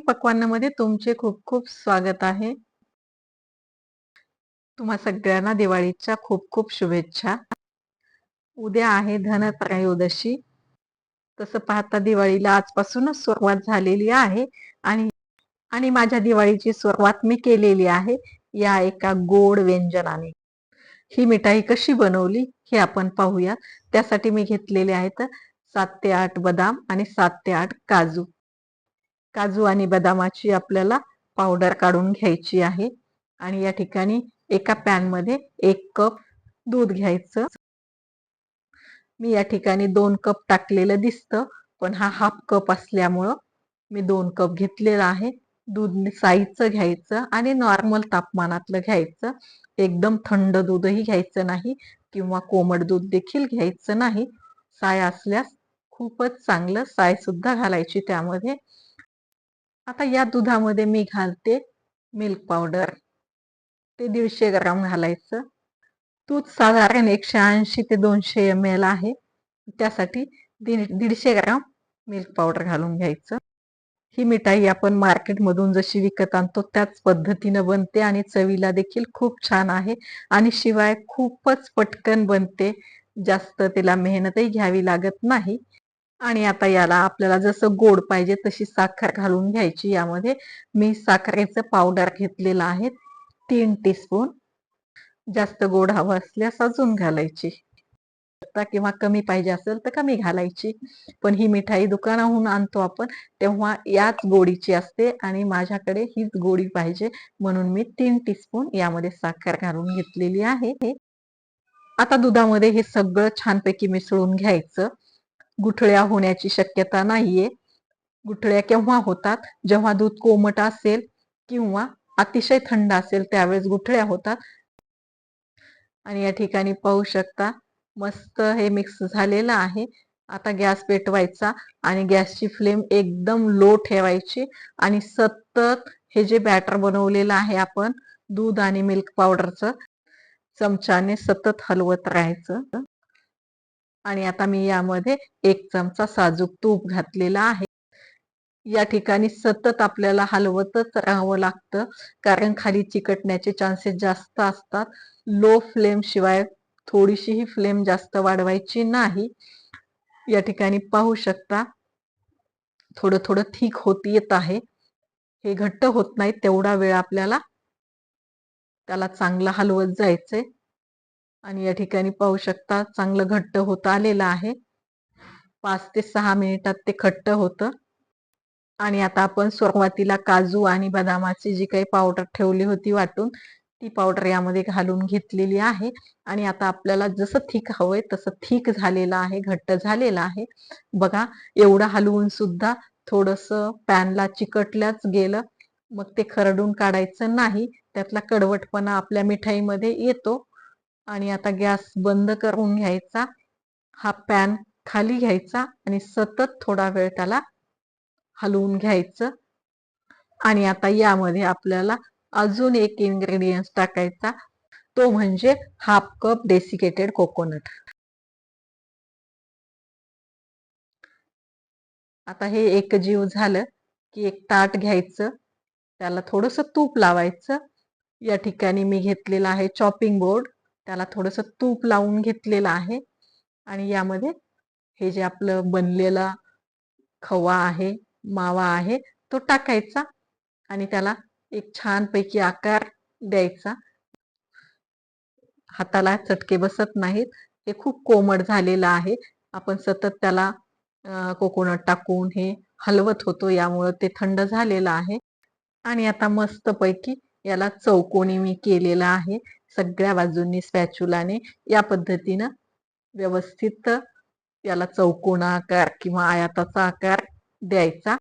पक्वान्नामध्ये तुमचे खूप खूप स्वागत आहे. तुम्हा सगळ्यांना दिवाळीच्या खूप खूप शुभेच्छा. उद्या आहे धनत्रयोदशी. तसं पाहता दिवाळीला आजपासूनच सुरुवात झालेली आहे आणि आणि माझ्या दिवाळीची सुरुवात मी केलेली आहे या एका गोड व्यंजनाने. ही मिठाई कशी बनवली हे आपण पाहूया. त्यासाठी मी घेतलेले आहेत 7 ते 8 बदाम आणि 7 ते 8 काजू. काजू आणि बदामाची आपल्याला पावडर काढून घ्यायची आहे आणि या ठिकाणी एका पॅन मध्ये 1 कप दूध घ्यायचं. मी या ठिकाणी 2 कप टाकलेलं दिसतं, पण हा हाफ कप असल्यामुळं मी 2 कप घेतलेला आहे. दूध साईचं घ्यायचं आणि नॉर्मल तापमानातलं घ्यायचं. एकदम थंड दूधही घ्यायचं नाही किंवा कोमट दूध देखील घ्यायचं नाही. साय असल्यास खूपच चांगलं, साय सुद्धा घालायची त्यामध्ये. आता या दुधामध्ये मी घालते मिल्क पावडर. ते 150 ग्राम घालायचं. दूध साधारण 180 ते 200 ml आहे. त्यासाठी 150 ग्राम मिल्क पावडर घालून घ्यायचं. ही मिठाई आपण मार्केटमधून जशी विकत आणतो त्याच पद्धतीनं बनते आणि चवीला देखील खूप छान आहे आणि शिवाय खूपच पटकन बनते. जास्त त्याला मेहनतही घ्यावी लागत नाही. आणि आता याला आपल्याला जसं गोड पाहिजे तशी साखर घालून घ्यायची. यामध्ये मी साखरेचं पावडर घेतलेलं आहे 3 टीस्पून. जास्त गोड हवं असल्यास अजून घालायची किंवा कमी पाहिजे असेल तर कमी घालायची. पण ही मिठाई दुकानाहून आणतो आपण तेव्हा याच गोडीची असते आणि माझ्याकडे हीच गोडी पाहिजे म्हणून मी 3 टीस्पून यामध्ये साखर घालून घेतलेली आहे. आता दुधामध्ये हे सगळं छानपैकी मिसळून घ्यायचं. गुठळ्या होण्याची शक्यता नाहीये. गुठळ्या केव्हा होतात? जेव्हा दूध कोमट असेल किंवा अतिशय थंड असेल त्यावेळेस गुठळ्या होतात. आणि या ठिकाणी पाहू शकता मस्त हे मिक्स झालेलं आहे. आता गॅस पेटवायचा आणि गॅसची फ्लेम एकदम लो ठेवायची आणि सतत हे जे बॅटर बनवलेलं आहे आपण दूध आणि मिल्क पावडरचं चमच्याने सतत हलवत राहायचं. आणि आता मी यामध्ये 1 चमचा साजूक तूप घातलेला आहे. या ठिकाणी सतत आपल्याला हलवतच राहावं लागतं कारण खाली चिकटण्याचे चान्सेस जास्त असतात. लो फ्लेम शिवाय थोडीशीही फ्लेम जास्त वाढवायची नाही. या ठिकाणी पाहू शकता थोडं थोडं थिक होत येत आहे. हे घट्ट होत नाही तेवढा वेळ आपल्याला त्याला चांगलं हलवत जायचंय. आणि या ठिकाणी पाहू शकता चांगलं घट्ट होत आलेलं आहे. 5 ते 6 मिनिटात ते घट्ट होतं. आणि आता आपण सुरुवातीला काजू आणि बदामाची जी काही पावडर ठेवली होती वाटून ती पावडर यामध्ये घालून घेतलेली आहे. आणि आता आपल्याला जसं थिक हवंय तसं थिक झालेलं आहे, घट्ट झालेलं आहे. बघा एवढं हलवून सुद्धा थोडंसं पॅनला चिकटल्याच गेलं. मग ते खरडून काढायचं नाही. त्यातला कडवटपणा आपल्या मिठाईमध्ये येतो. आणि आता गॅस बंद करून घ्यायचा. हा पॅन खाली घ्यायचा आणि सतत थोडा वेळ त्याला हलवून घ्यायचं. आणि आता यामध्ये आपल्याला अजून एक इन्ग्रेडियंट टाकायचा, तो म्हणजे हाफ कप डेसिकेटेड कोकोनट. आता हे एकजीव झालं की एक ताट घ्यायचं, त्याला थोडंसं तूप लावायचं. या ठिकाणी मी घेतलेला आहे चॉपिंग बोर्ड, त्याला थोडंसं तूप लावून घेतलेलं आहे. आणि यामध्ये हे जे आपलं बनलेला खवा आहे, मावा आहे तो टाकायचा आणि त्याला एक छानपैकी आकार द्यायचा. हाताला चटके बसत नाहीत. हे खूप कोमट झालेलं आहे. आपण सतत त्याला कोकोनट टाकून हे हलवत होतो यामुळे ते थंड झालेलं आहे. आणि आता मस्तपैकी याला चौकोनी मी केलेला आहे. सगळ्या बाजूंनी स्पॅच्युलाने या पद्धतीनं व्यवस्थित याला चौकोन आकार किंवा आयताचा आकार द्यायचा.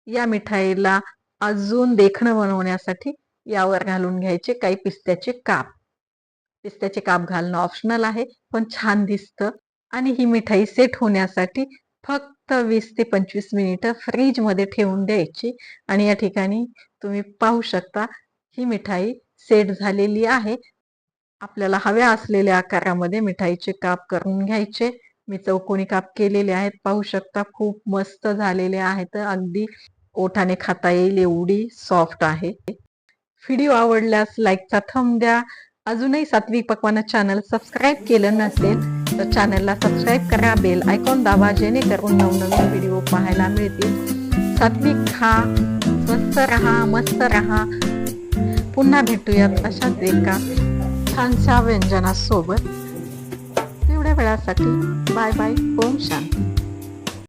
या मिठाईला अजून देखणं बनवण्यासाठी यावर घालून घ्यायचे काही पिस्त्याचे काप. पिस्त्याचे काप घालणं ऑप्शनल आहे पण छान दिसतं. आणि ही मिठाई सेट होण्यासाठी फक्त 20 ते 25 मिनिटं फ्रीज मध्ये ठेवून द्यायची. आणि या ठिकाणी तुम्ही पाहू शकता ही मिठाई सेट झालेली आहे. आपल्याला हव्या असलेल्या आकारामध्ये मिठाईचे काप करून घ्यायचे. मी चौकोनी काप केलेले आहेत, पाहू शकता खूप मस्त झालेले आहेत. अगदी ओठाने खाता येईल एवढी सॉफ्ट आहे. व्हिडिओ आवडल्यास लाईकचा थंब द्या. अजूनही सात्विक पकवान चॅनल सबस्क्राईब केलं नसेल तर चॅनलला सबस्क्राईब करा, बेल आयकॉन दाबा, जेणेकरून नवनवीन व्हिडिओ पाहायला मिळतील. सात्विक खा, स्वस्त रहा, मस्त रहा. पुन्हा भेटूयात अशाच एका छानशा व्यंजनासोबत. तेवढ्या वेळासाठी बाय बाय. ओम शांती.